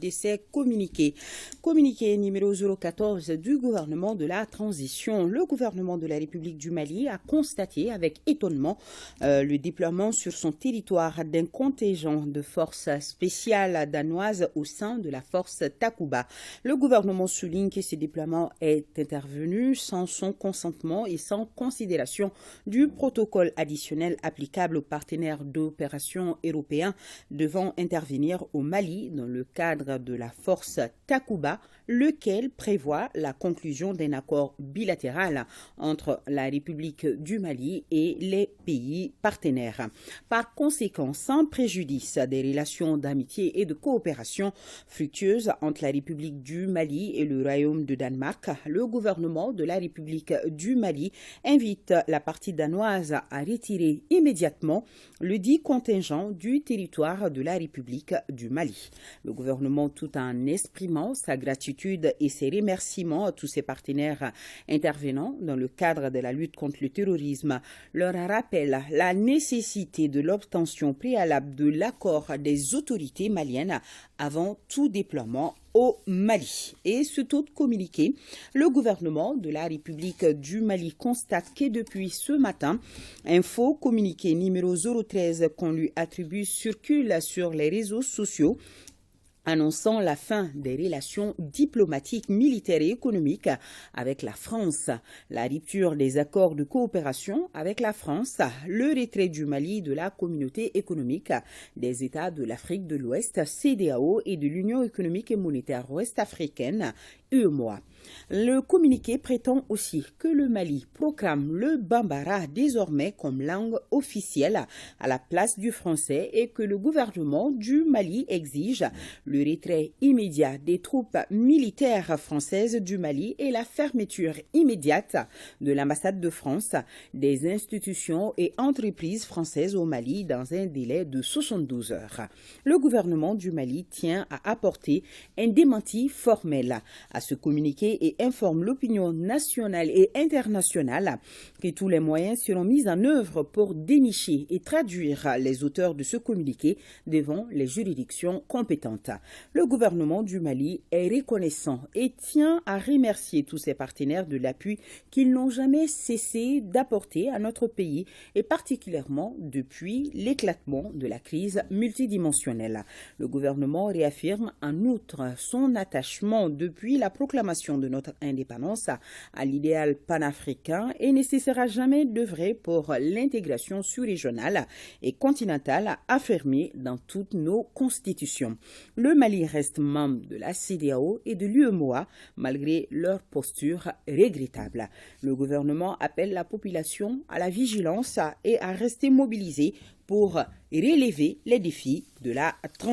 de ces communiqués. Communiqué numéro 014 du gouvernement de la transition. Le gouvernement de la République du Mali a constaté avec étonnement le déploiement sur son territoire d'un contingent de forces spéciales danoises au sein de la force Takuba. Le gouvernement souligne que ce déploiement est intervenu sans son consentement et sans considération du protocole additionnel applicable aux partenaires d'opération européens devant intervenir au Mali dans le cadre de la force Takuba, lequel prévoit la conclusion d'un accord bilatéral entre la République du Mali et les pays partenaires. Par conséquent, sans préjudice des relations d'amitié et de coopération fructueuses entre la République du Mali et le Royaume de Danemark, le gouvernement de la République du Mali invite la partie danoise à retirer immédiatement le dit contingent du territoire de la République du Mali. Le gouvernement, tout en exprimant sa gratitude et ses remerciements à tous ses partenaires intervenants dans le cadre de la lutte contre le terrorisme, leur rappelle la nécessité de l'obtention préalable de l'accord des autorités maliennes avant tout déploiement au Mali. Et ce taux de communiqué, le gouvernement de la République du Mali constate que depuis ce matin, un faux communiqué numéro 013 qu'on lui attribue circule sur les réseaux sociaux annonçant la fin des relations diplomatiques, militaires et économiques avec la France, la rupture des accords de coopération avec la France, le retrait du Mali de la communauté économique des États de l'Afrique de l'Ouest, CEDEAO, et de l'Union économique et monétaire ouest-africaine, UEMOA. Le communiqué prétend aussi que le Mali proclame le bambara désormais comme langue officielle à la place du français et que le gouvernement du Mali exige le retrait immédiat des troupes militaires françaises du Mali et la fermeture immédiate de l'ambassade de France, des institutions et entreprises françaises au Mali dans un délai de 72 heures. Le gouvernement du Mali tient à apporter un démenti formel à ce communiqué et informe l'opinion nationale et internationale que tous les moyens seront mis en œuvre pour dénicher et traduire les auteurs de ce communiqué devant les juridictions compétentes. Le gouvernement du Mali est reconnaissant et tient à remercier tous ses partenaires de l'appui qu'ils n'ont jamais cessé d'apporter à notre pays et particulièrement depuis l'éclatement de la crise multidimensionnelle. Le gouvernement réaffirme en outre son attachement depuis la proclamation de notre indépendance à l'idéal panafricain et ne cessera jamais d'œuvrer pour l'intégration sous-régionale et continentale affirmée dans toutes nos constitutions. Le Mali reste membre de la CEDEAO et de l'UEMOA malgré leur posture regrettable. Le gouvernement appelle la population à la vigilance et à rester mobilisée pour relever les défis de la transition.